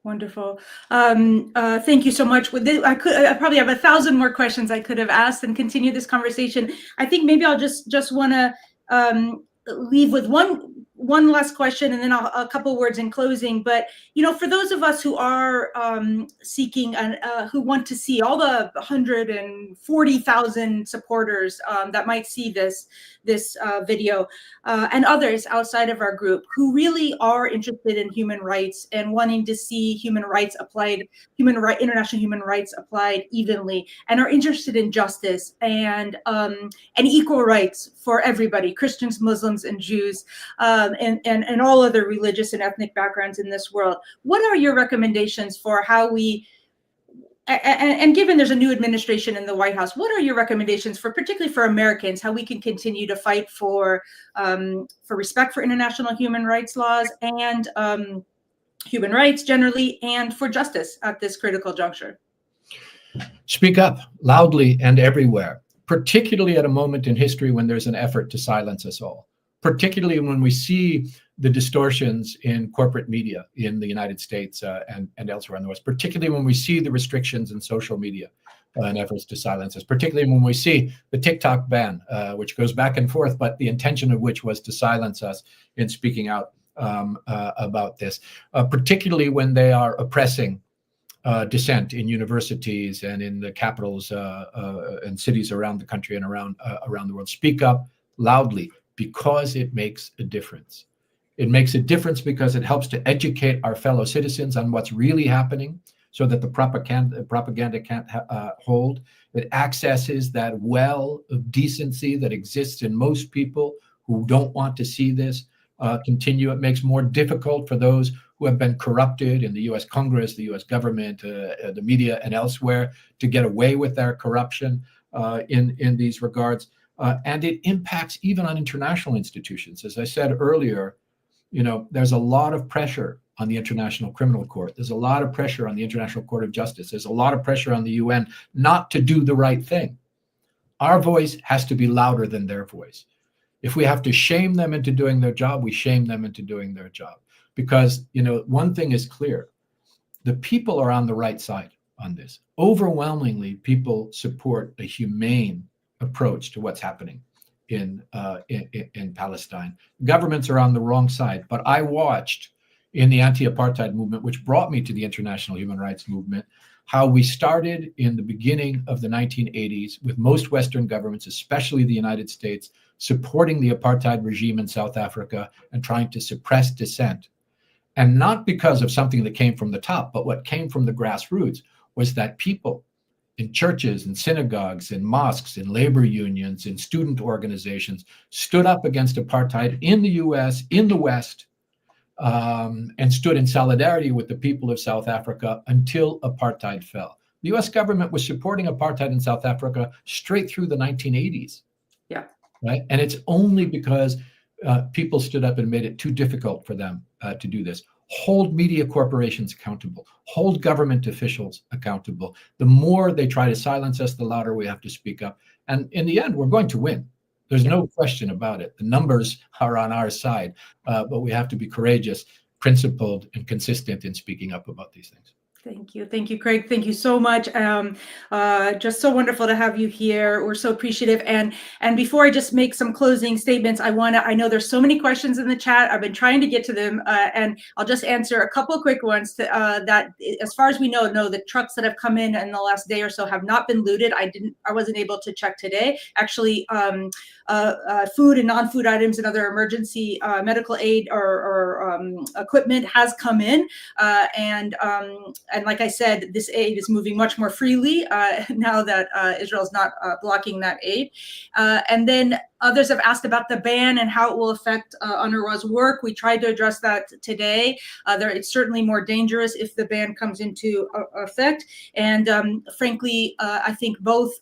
Wonderful. Thank you so much. I probably have 1,000 more questions I could have asked and continue this conversation. I think maybe I'll just want to leave with one last question, and then a couple words in closing. But for those of us who are seeking and who want to see all the 140,000 supporters that might see this video, and others outside of our group who really are interested in human rights and wanting to see international human rights applied evenly, and are interested in justice and equal rights for everybody, Christians, Muslims, and Jews, and all other religious and ethnic backgrounds in this world. What are your recommendations for how we, and given there's a new administration in the White House, what are your recommendations for, particularly for Americans, how we can continue to fight for respect for international human rights laws and human rights generally, and for justice at this critical juncture? Speak up loudly and everywhere, particularly at a moment in history when there's an effort to silence us all, particularly when we see the distortions in corporate media in the United States and elsewhere in the West, particularly when we see the restrictions in social media and efforts to silence us, particularly when we see the TikTok ban, which goes back and forth, but the intention of which was to silence us in speaking out about this, particularly when they are oppressing dissent in universities and in the capitals and cities around the country and around the world. Speak up loudly, because it makes a difference. It makes a difference because it helps to educate our fellow citizens on what's really happening, so that the propaganda can't hold. It accesses that well of decency that exists in most people who don't want to see this continue. It makes more difficult for those who have been corrupted in the U.S. Congress, the U.S. government, the media, and elsewhere to get away with their corruption in these regards. And it impacts even on international institutions. As I said earlier, there's a lot of pressure on the International Criminal Court. There's a lot of pressure on the International Court of Justice. There's a lot of pressure on the UN not to do the right thing. Our voice has to be louder than their voice. If we have to shame them into doing their job, we shame them into doing their job. Because, one thing is clear. The people are on the right side on this. Overwhelmingly, people support a humane approach to what's happening in Palestine. Governments are on the wrong side, but I watched in the anti-apartheid movement, which brought me to the international human rights movement, how we started in the beginning of the 1980s with most Western governments, especially the United States, supporting the apartheid regime in South Africa and trying to suppress dissent. And not because of something that came from the top, but what came from the grassroots was that people in churches and synagogues and mosques and labor unions and student organizations stood up against apartheid in the US, in the West, and stood in solidarity with the people of South Africa until apartheid fell. The US government was supporting apartheid in South Africa straight through the 1980s. Yeah. Right. And it's only because people stood up and made it too difficult for them to do this. Hold media corporations accountable, hold government officials accountable. The more they try to silence us, the louder we have to speak up. And in the end, we're going to win. There's no question about it. The numbers are on our side, but we have to be courageous, principled, and consistent in speaking up about these things. Thank you. Thank you, Craig. Thank you so much. Just so wonderful to have you here. We're so appreciative. And before I just make some closing statements, I know there's so many questions in the chat. I've been trying to get to them, and I'll just answer a couple of quick ones that, as far as we know, the trucks that have come in the last day or so have not been looted. I wasn't able to check today. Actually, food and non-food items and other emergency medical aid or equipment has come in, and like I said, this aid is moving much more freely now that Israel is not blocking that aid. And then others have asked about the ban and how it will affect UNRWA's work. We tried to address that today. It's certainly more dangerous if the ban comes into effect. And frankly, I think both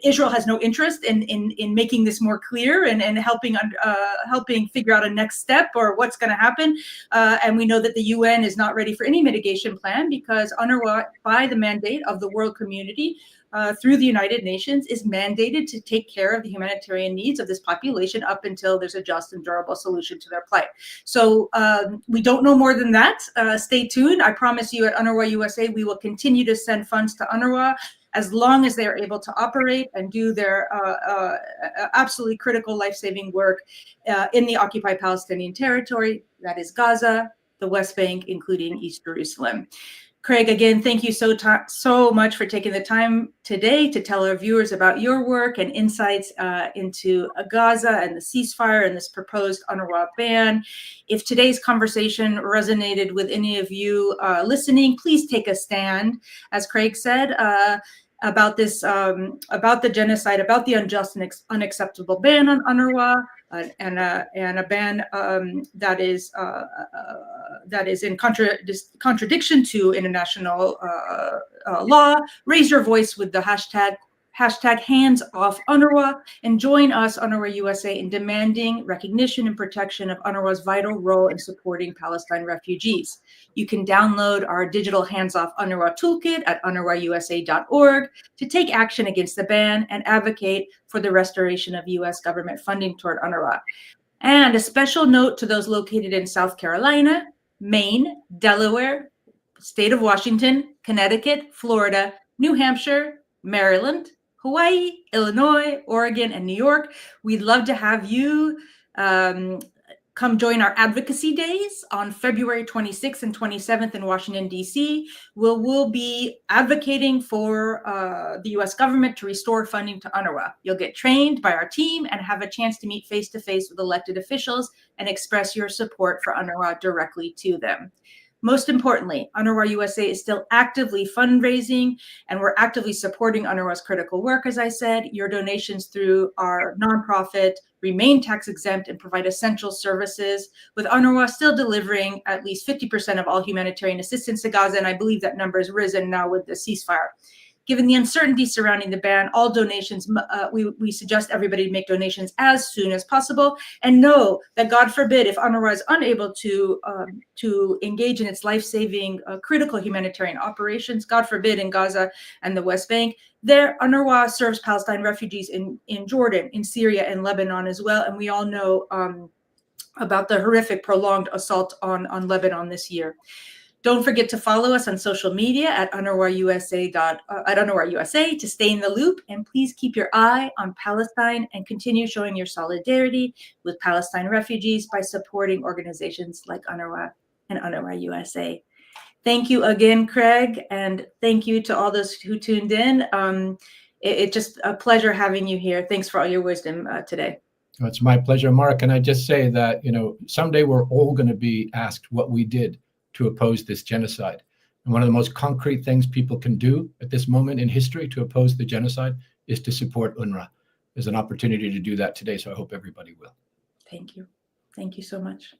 Israel has no interest in making this more clear and helping figure out a next step or what's going to happen. And we know that the UN is not ready for any mitigation plan because UNRWA, by the mandate of the world community, through the United Nations, is mandated to take care of the humanitarian needs of this population up until there's a just and durable solution to their plight. So we don't know more than that. Stay tuned. I promise you at UNRWA USA, we will continue to send funds to UNRWA as long as they are able to operate and do their absolutely critical life-saving work in the occupied Palestinian territory, that is Gaza, the West Bank, including East Jerusalem. Craig, again, thank you so much for taking the time today to tell our viewers about your work and insights into Gaza and the ceasefire and this proposed UNRWA ban. If today's conversation resonated with any of you listening, please take a stand, as Craig said, about this, about the genocide, about the unjust and unacceptable ban on UNRWA, and a ban that is in contradiction to international law. Raise your voice with the hashtag hands off UNRWA, and join us, UNRWA USA, in demanding recognition and protection of UNRWA's vital role in supporting Palestine refugees. You can download our digital hands off UNRWA toolkit at unrwausa.org to take action against the ban and advocate for the restoration of US government funding toward UNRWA. And a special note to those located in South Carolina, Maine, Delaware, state of Washington, Connecticut, Florida, New Hampshire, Maryland, Hawaii, Illinois, Oregon, and New York. We'd love to have you come join our advocacy days on February 26th and 27th in Washington, D.C. We'll be advocating for the U.S. government to restore funding to UNRWA. You'll get trained by our team and have a chance to meet face-to-face with elected officials and express your support for UNRWA directly to them. Most importantly, UNRWA USA is still actively fundraising, and we're actively supporting UNRWA's critical work. As I said, your donations through our nonprofit remain tax exempt and provide essential services, with UNRWA still delivering at least 50% of all humanitarian assistance to Gaza, and I believe that number has risen now with the ceasefire. Given the uncertainty surrounding the ban, all donations, we suggest everybody make donations as soon as possible, and know that, God forbid, if UNRWA is unable to engage in its life-saving critical humanitarian operations, God forbid, in Gaza and the West Bank, UNRWA serves Palestine refugees in Jordan, in Syria, and Lebanon as well, and we all know about the horrific prolonged assault on Lebanon this year. Don't forget to follow us on social media at UNRWA USA to stay in the loop. And please keep your eye on Palestine and continue showing your solidarity with Palestine refugees by supporting organizations like UNRWA and UNRWA USA. Thank you again, Craig, and thank you to all those who tuned in. It's just a pleasure having you here. Thanks for all your wisdom today. Well, it's my pleasure. Mara, can I just say that, someday we're all going to be asked what we did to oppose this genocide. And one of the most concrete things people can do at this moment in history to oppose the genocide is to support UNRWA. There's an opportunity to do that today, so I hope everybody will. Thank you. Thank you so much.